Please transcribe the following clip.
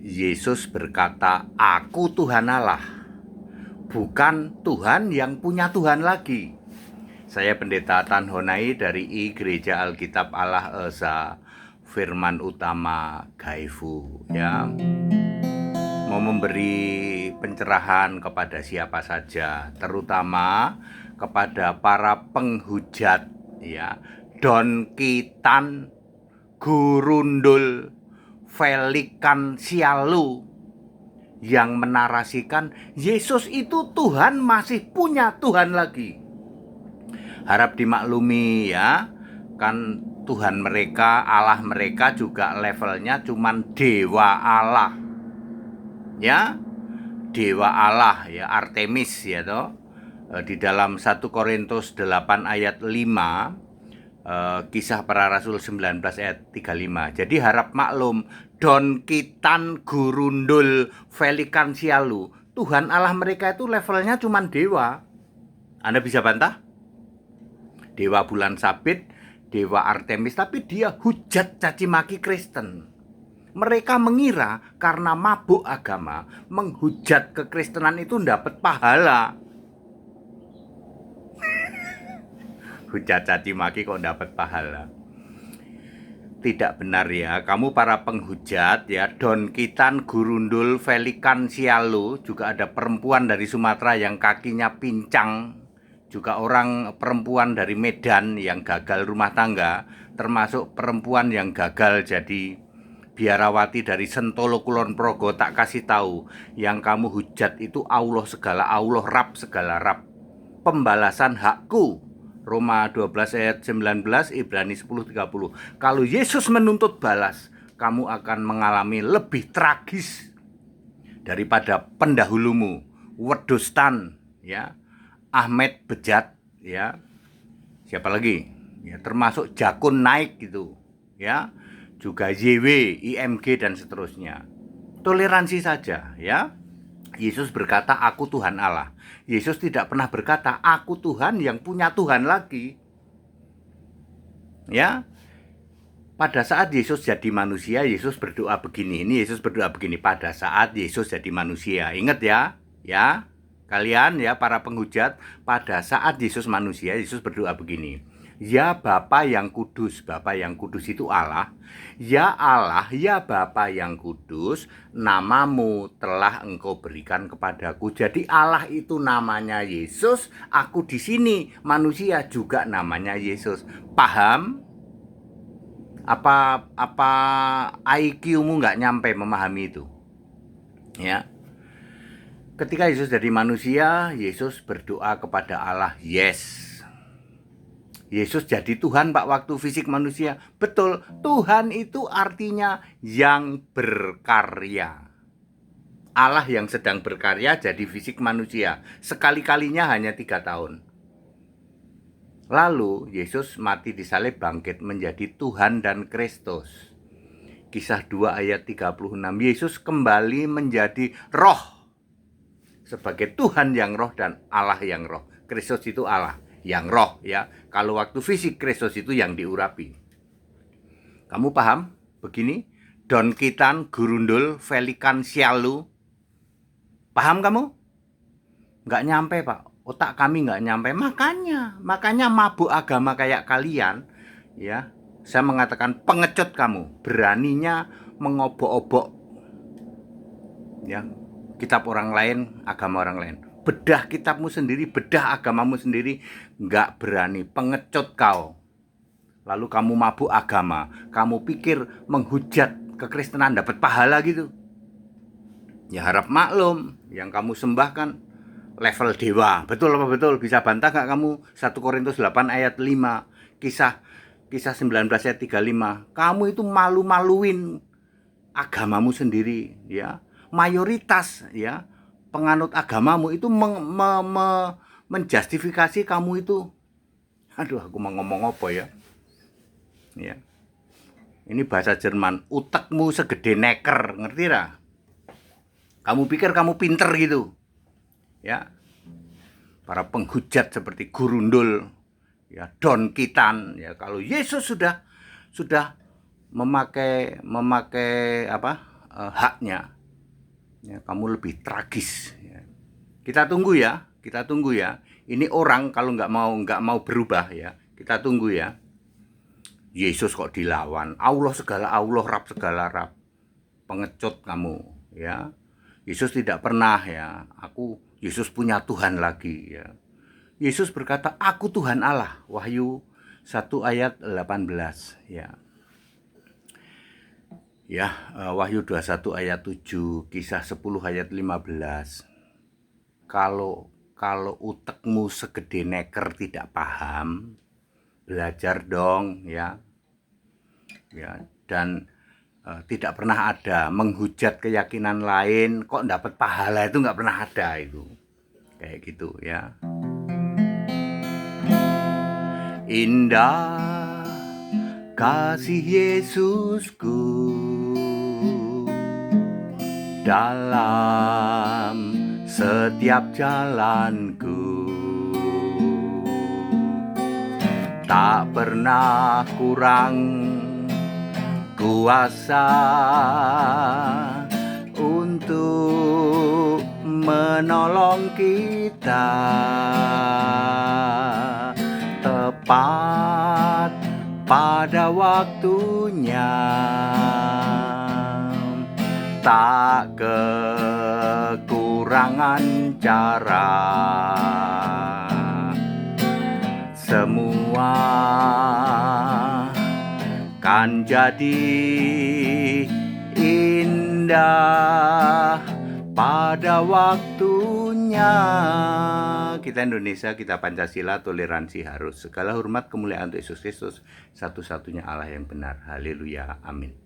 Yesus berkata, "Aku Tuhan Allah," bukan Tuhan yang punya Tuhan lagi. Saya Pendeta Tan Honai dari I Gereja Alkitab Allah Esa Firman Utama Gaifu, ya. Mau memberi pencerahan kepada siapa saja, terutama kepada para penghujat, ya. Don Kitan Gurundul Felikan Sialu yang menarasikan Yesus itu Tuhan masih punya Tuhan lagi. Harap dimaklumi ya, kan Tuhan mereka, Allah mereka juga levelnya cuman dewa Allah. Ya, dewa Allah ya, Artemis ya toh. Di dalam 1 Korintus 8 ayat 5, Kisah Para Rasul 19 ayat 35. Jadi harap maklum, Don Kitan Gurundul Felikan Sialu, Tuhan Allah mereka itu levelnya cuman dewa. Anda bisa bantah? Dewa bulan sabit, dewa Artemis, tapi dia hujat caci maki Kristen. Mereka mengira karena mabuk agama, menghujat kekristenan itu dapat pahala. Hujat caci maki kok dapat pahala? Tidak benar ya, kamu para penghujat ya. Don Kitan Gurundul Felikan Sialu, juga ada perempuan dari Sumatera yang kakinya pincang, juga orang perempuan dari Medan yang gagal rumah tangga, termasuk perempuan yang gagal jadi biarawati dari Sentolo Kulon Progo. Tak kasih tahu, yang kamu hujat itu Allah segala Allah, Rab segala Rab. Pembalasan hakku, Roma 12 ayat 19, Ibrani 10:30. Kalau Yesus menuntut balas, kamu akan mengalami lebih tragis daripada pendahulumu, Wedustan ya, Ahmed Bejat ya, siapa lagi ya, termasuk Jakun Naik gitu ya, juga YW, IMG dan seterusnya. Toleransi saja ya. Yesus berkata, "Aku Tuhan Allah." Yesus tidak pernah berkata, "Aku Tuhan yang punya Tuhan lagi." Ya. Pada saat Yesus jadi manusia, Yesus berdoa begini. Ini Yesus berdoa begini pada saat Yesus jadi manusia. Ingat ya, ya. Kalian ya para penghujat, pada saat Yesus manusia, Yesus berdoa begini. "Ya Bapa yang kudus," Bapa yang kudus itu Allah. "Ya Allah, ya Bapa yang kudus, namamu telah engkau berikan kepadaku." Jadi Allah itu namanya Yesus, aku di sini manusia juga namanya Yesus. Paham? Apa IQ-mu nggak nyampe memahami itu? Ya. Ketika Yesus jadi manusia, Yesus berdoa kepada Allah, yes. Yesus jadi Tuhan Pak waktu fisik manusia. Betul, Tuhan itu artinya yang berkarya. Allah yang sedang berkarya jadi fisik manusia. Sekali-kalinya hanya 3 tahun. Lalu Yesus mati disalib, bangkit menjadi Tuhan dan Kristus. Kisah 2 ayat 36, Yesus kembali menjadi roh. Sebagai Tuhan yang roh dan Allah yang roh. Kristus itu Allah yang roh ya. Kalau waktu fisik, Kristus itu yang diurapi. Kamu paham? Begini, Don Kitan Gurundul Felikan Sialu. Paham kamu? Nggak nyampe Pak. Otak kami nggak nyampe. Makanya mabuk agama kayak kalian ya. Saya mengatakan pengecut kamu. Beraninya mengobok-obok ya, kitab orang lain, agama orang lain. Bedah kitabmu sendiri, bedah agamamu sendiri, nggak berani. Pengecut kau. Lalu kamu mabuk agama, kamu pikir menghujat kekristenan dapat pahala gitu. Ya harap maklum, yang kamu sembahkan level dewa. Betul apa betul? Bisa bantah nggak kamu? 1 Korintus 8 ayat 5, kisah 19 ayat 35. Kamu itu malu-maluin agamamu sendiri ya. Mayoritas ya penganut agamamu itu menjustifikasi kamu itu. Aduh, aku mau ngomong apa ya? Ya. Ini bahasa Jerman, utekmu segede neker, ngerti lah? Kamu pikir kamu pinter gitu. Ya. Para penghujat seperti Gurundul, ya, Don Kitan, ya, kalau Yesus sudah memakai apa? haknya. Ya, kamu lebih tragis. Ya. Kita tunggu ya. Ini orang kalau nggak mau berubah ya. Kita tunggu ya. Yesus kok dilawan. Allah segala Allah, Rab segala Rab. Pengecut kamu ya. Yesus tidak pernah ya. Yesus punya Tuhan lagi ya. Yesus berkata, aku Tuhan Allah. Wahyu 1 ayat 18 ya. Ya, Wahyu 21 ayat 7, Kisah 10 ayat 15. Kalau utekmu segede neker tidak paham, belajar dong ya. Ya, dan tidak pernah ada menghujat keyakinan lain kok dapat pahala, itu nggak pernah ada itu. Kayak gitu ya. Indah kasih Yesusku dalam setiap jalanku, tak pernah kurang kuasa untuk menolong kita, tepat pada waktunya, tak kekurangan cara, semua kan jadi indah pada waktunya. Kita Indonesia, kita Pancasila, toleransi harus. Segala hormat kemuliaan untuk Yesus Kristus, satu-satunya Allah yang benar. Haleluya, amin.